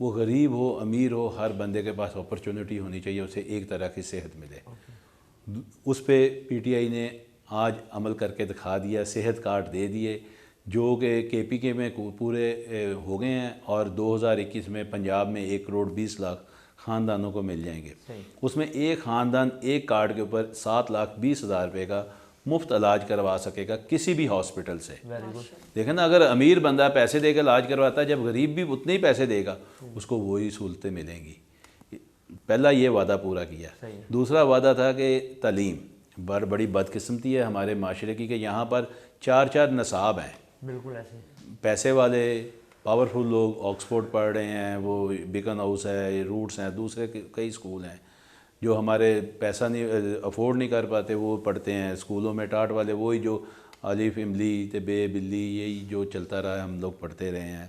وہ غریب ہو امیر ہو ہر بندے کے پاس اپرچونٹی ہونی چاہیے، اسے ایک طرح کی صحت ملے۔ اس پہ پی ٹی آئی نے آج عمل کر کے دکھا دیا، صحت کارڈ دے دیے جو کہ کے پی کے میں پورے ہو گئے ہیں، اور 2021 میں پنجاب میں 1,20,00,000 خاندانوں کو مل جائیں گے۔ اس میں ایک خاندان ایک کارڈ کے اوپر 7,20,000 روپے کا مفت علاج کروا سکے گا کسی بھی ہاسپٹل سے۔ دیکھیں نا، اگر امیر بندہ پیسے دے کے علاج کرواتا ہے، جب غریب بھی اتنے ہی پیسے دے گا اس کو وہی سہولتیں ملیں گی۔ پہلا یہ وعدہ پورا کیا۔ دوسرا وعدہ تھا کہ تعلیم، بڑی بدقسمتی ہے ہمارے معاشرے کی کہ یہاں پر 4 نصاب ہیں۔ بالکل ایسے پیسے والے پاورفل لوگ آکسفورڈ پڑھ رہے ہیں، وہ بیکن ہاؤس ہے، روٹس ہیں، دوسرے کئی اسکول ہیں۔ جو ہمارے پیسہ نہیں افورڈ نہیں کر پاتے وہ پڑھتے ہیں اسکولوں میں ٹاٹ والے، وہی جو الف املی تے بے بلی یہی جو چلتا رہا ہے ہم لوگ پڑھتے رہے ہیں۔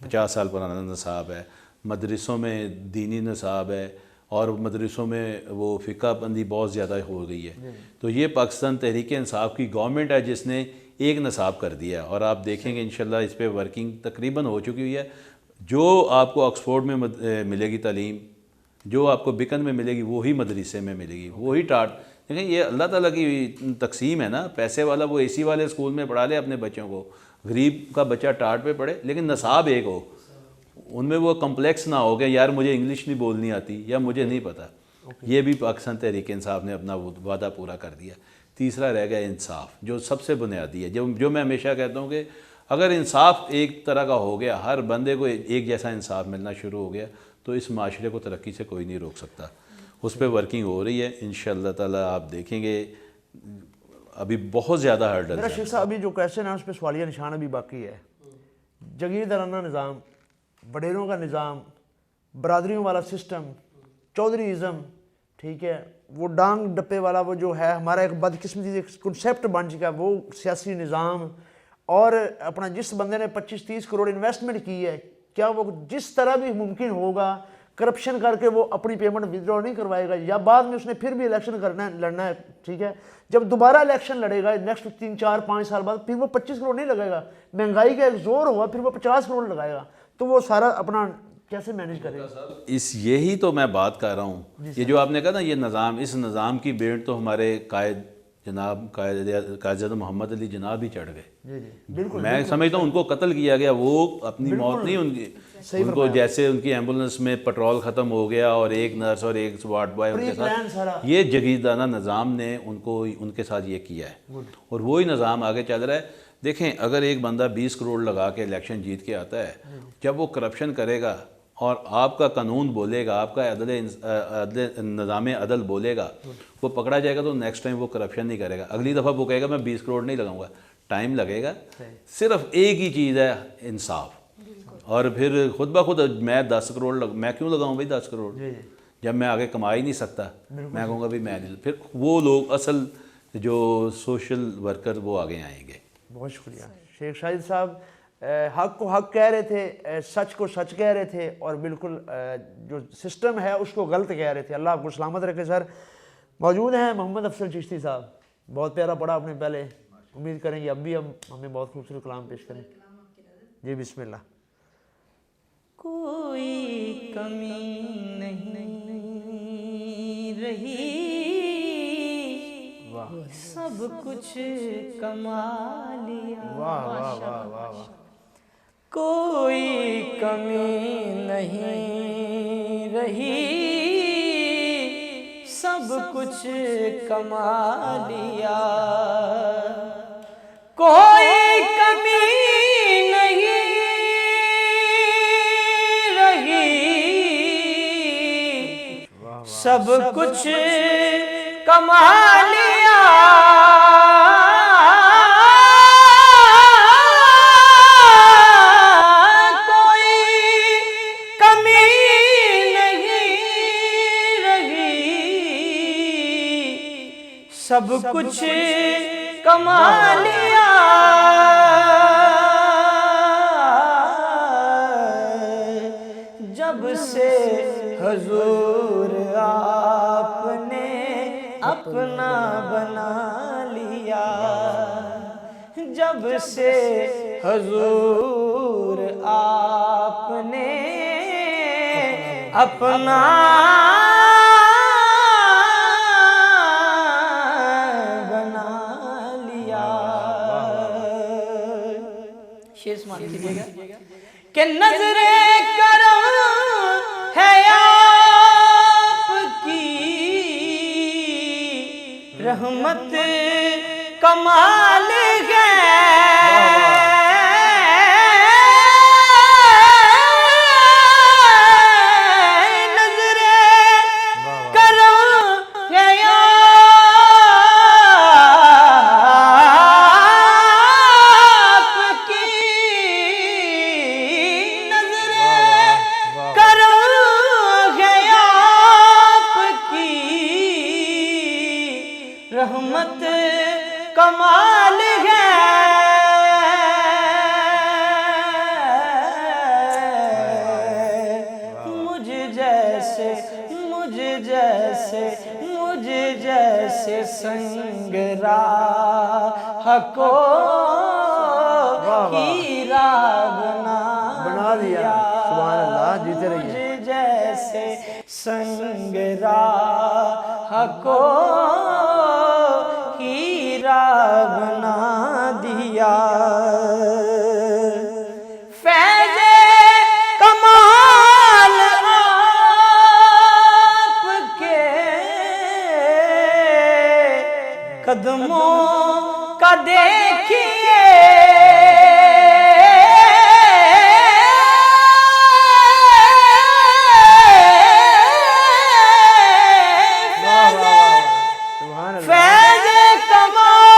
50 سال پرانا نصاب ہے۔ مدرسوں میں دینی نصاب ہے، اور مدرسوں میں وہ فقہ بندی بہت زیادہ ہو گئی ہے۔ تو یہ پاکستان تحریک انصاف کی گورنمنٹ ہے جس نے ایک نصاب کر دیا، اور آپ دیکھیں گے انشاءاللہ اس پہ ورکنگ تقریباً ہو چکی ہوئی ہے۔ جو آپ کو آکسفورڈ میں ملے گی تعلیم، جو آپ کو بیکن میں ملے گی وہی مدرسے میں ملے گی، وہی ٹاٹ۔ دیکھیں یہ اللہ تعالیٰ کی تقسیم ہے نا، پیسے والا وہ اے سی والے اسکول میں پڑھا لے اپنے بچوں کو، غریب کا بچہ ٹاٹ پہ پڑھے، لیکن نصاب ایک ہو، ان میں وہ کمپلیکس نہ ہو گیا یار مجھے انگلش نہیں بولنی آتی یا مجھے نہیں پتہ۔ یہ بھی پاکستان تحریک انصاف نے اپنا وعدہ پورا کر دیا۔ تیسرا رہ گیا انصاف، جو سب سے بنیادی ہے، جو میں ہمیشہ کہتا ہوں کہ اگر انصاف ایک طرح کا ہو گیا، ہر بندے کو ایک جیسا انصاف ملنا شروع ہو گیا، تو اس معاشرے کو ترقی سے کوئی نہیں روک سکتا۔ اس پہ ورکنگ ہو رہی ہے انشاءاللہ تعالیٰ، آپ دیکھیں گے ابھی بہت زیادہ ہرڈلز میرا ہیں۔ شیخ صاحب ابھی جو کویسچن ہے اس پہ سوالیہ نشان ابھی باقی ہے۔ جاگیردارانہ نظام، وڈیروں کا نظام، برادریوں والا سسٹم، چودھری ازم، ٹھیک ہے، وہ ڈانگ ڈپے والا وہ جو ہے ہمارا ایک بدقسمتی سے کنسیپٹ بن چکا ہے، وہ سیاسی نظام، اور اپنا جس بندے نے 25-30 کروڑ انویسٹمنٹ کی ہے، کیا وہ جس طرح بھی ممکن ہوگا کرپشن کر کے وہ اپنی پیمنٹ ودرا نہیں کروائے گا، یا بعد میں اس نے پھر بھی الیکشن لڑنا ہے، ٹھیک ہے، جب دوبارہ الیکشن لڑے گا نیکسٹ 3-4-5 سال بعد، پھر وہ 25 کروڑ نہیں لگائے گا، مہنگائی کا ایک زور ہوا پھر وہ 50 کروڑ لگائے گا، تو وہ سارا اپنا کیسے مینیج کرے گا؟ یہی تو میں بات کر رہا ہوں، یہ جو آپ نے کہا نا یہ نظام، اس نظام کی بینٹ تو ہمارے قائد جناب قائد محمد علی جناب ہی چڑھ گئے۔ جی جی بالکل، میں سمجھتا ہوں ان کو قتل کیا گیا، وہ اپنی موت نہیں ان کی، ان کو جیسے ان کی ایمبولنس میں پیٹرول ختم ہو گیا اور ایک نرس اور ایک وارڈ بوائے ان کے ساتھ، یہ جاگیردارانہ نظام نے ان کے ساتھ یہ کیا ہے، اور وہی نظام آگے چل رہا ہے۔ دیکھیں اگر ایک بندہ 20 کروڑ لگا کے الیکشن جیت کے آتا ہے، جب وہ کرپشن کرے گا اور آپ کا قانون بولے گا، آپ کا نظام عدل بولے گا، وہ پکڑا جائے گا تو نیکسٹ ٹائم وہ کرپشن نہیں کرے گا، اگلی دفعہ وہ کہے گا میں 20 کروڑ نہیں لگاؤں گا، ٹائم لگے گا۔ صرف ایک ہی چیز ہے انصاف، اور پھر خود بخود میں 10 کروڑ میں کیوں لگاؤں بھائی 10 کروڑ جب میں آگے کما ہی نہیں سکتا، میں کہوں گا بھی میں نہیں، پھر وہ لوگ اصل جو سوشل ورکر وہ آگے آئیں گے۔ بہت شکریہ شیخ شاہد صاحب، حق کو حق کہہ رہے تھے، سچ کو سچ کہہ رہے تھے، اور بالکل جو سسٹم ہے اس کو غلط کہہ رہے تھے۔ اللہ آپ کو سلامت رکھے سر۔ موجود ہیں محمد افضل چشتی صاحب، بہت پیارا پڑھا آپ نے پہلے، امید کریں گے اب بھی ہمیں بہت خوبصورت کلام پیش کریں۔ جی بسم اللہ۔ کوئی کمی نہیں رہی، سب کچھ کما لیا، واہ واہ واہ واہ واہ، کوئی کمی نہیں رہی، سب کچھ کما لیا، کوئی کمی نہیں رہی، سب کچھ کما لیا، سب کچھ کما لیا، جب سے حضور آپ نے اپنا بنا لیا، جب سے حضور آپ نے اپنا بنا لیا. شیر سماعت کیجئے گا کہ نظر کرم ہے آپ کی، رحمت کمال ہے. رحمت کمال ہے. مجھ جیسے سنگ راہ کو ہیرا بنا دیا. سبحان اللہ، جیتے رہیے. مجھ جیسے سنگ راہ کو ہیرا بنا دیا. فیض کمال آپ کے قدموں کا دیکھیے. فیض کمال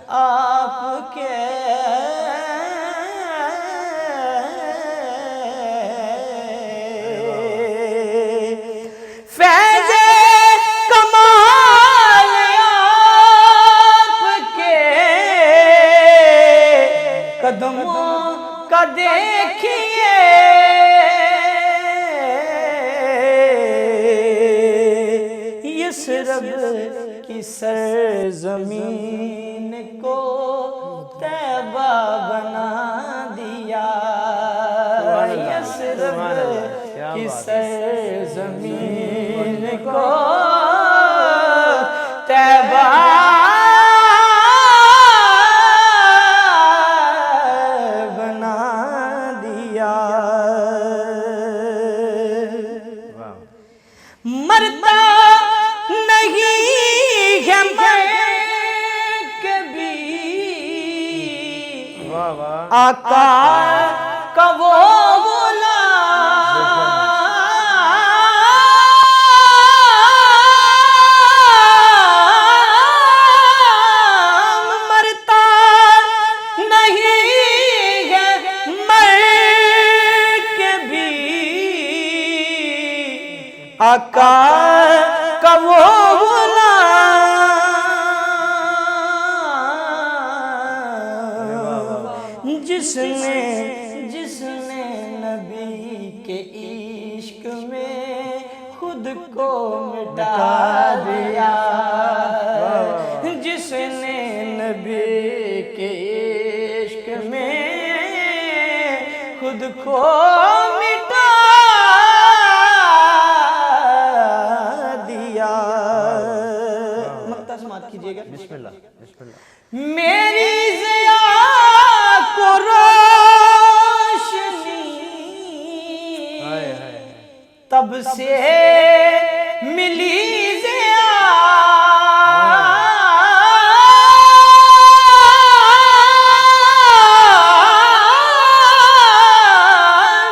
آپ کے فیض کمال آپ کے قدموں کا دیکھیے. یثرب کی سرزمین کو طیبہ بنا دیا. یثرب کی سرزمین کو طیبہ بنا دیا. مرتا نہیں ہے میں کبھی آقا کا وہ غلام. مرتا نہیں ہے میں کبھی آقا کا وہ غلام جس نے نبی کے عشق میں خود کو مٹا دیا. جس نے نبی کے عشق میں خود کو مٹا دیا. مقطع سماعت کیجئے گا. بسم اللہ بسم اللہ. میری ضیا کو روشنی تب سے ملی ضیا.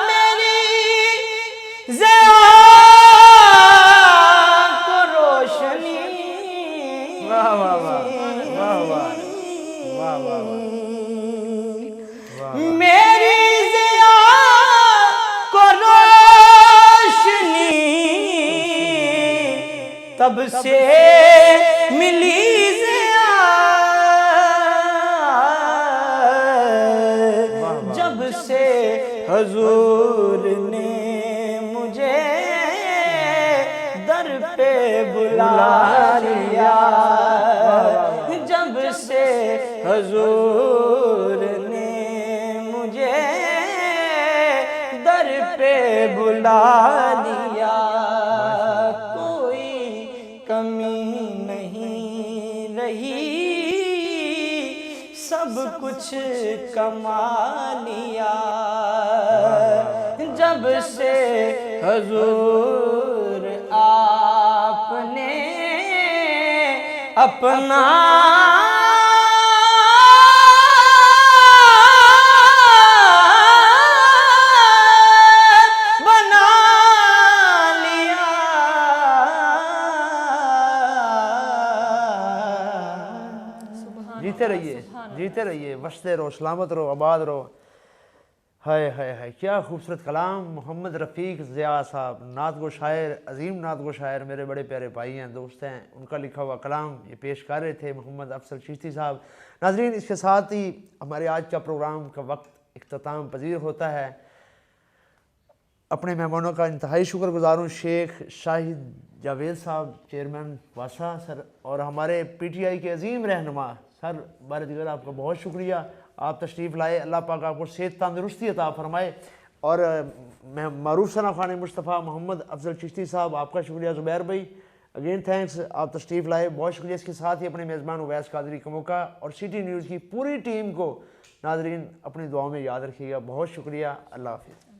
میری ضیا کو روشنی واہ واہ واہ واہ واہ واہ واہ. میری ضیا کو روشنی تب سے ملی ضیا. جب سے حضور نے مجھے پہ بلا لیا جب سے حضور نے مجھے در پہ بلا لیا کوئی کمی نہیں رہی سب کچھ کما لیا جب سے حضور آپ نے اپنا بنا لیا جیتے رہیے جیتے رہیے، بستے رہو، سلامت رہو، آباد رہو۔ ہائے ہائے ہائے کیا خوبصورت کلام محمد رفیق ضیاء صاحب، نعت گو شاعر، عظیم نعت گو شاعر، میرے بڑے پیارے بھائی ہیں، دوست ہیں، ان کا لکھا ہوا کلام یہ پیش کر رہے تھے محمد افضل چشتی صاحب۔ ناظرین اس کے ساتھ ہی ہمارے آج کا پروگرام کا وقت اختتام پذیر ہوتا ہے۔ اپنے مہمانوں کا انتہائی شکر گزار ہوں، شیخ شاہد جاوید صاحب چیئرمین واسا سر، اور ہمارے پی ٹی آئی کے عظیم رہنما سر، بار دیگر آپ کا بہت شکریہ، آپ تشریف لائے، اللہ پاک آپ کو صحت تندرستی عطا فرمائے۔ اور معروف ثنا خان مصطفیٰ محمد افضل چشتی صاحب آپ کا شکریہ، زبیر بھائی اگین تھینکس، آپ تشریف لائے، بہت شکریہ۔ اس کے ساتھ ہی اپنے میزبان اویس قادری کا موقع اور سٹی نیوز کی پوری ٹیم کو ناظرین اپنی دعاؤں میں یاد رکھیے گا، بہت شکریہ، اللہ حافظ۔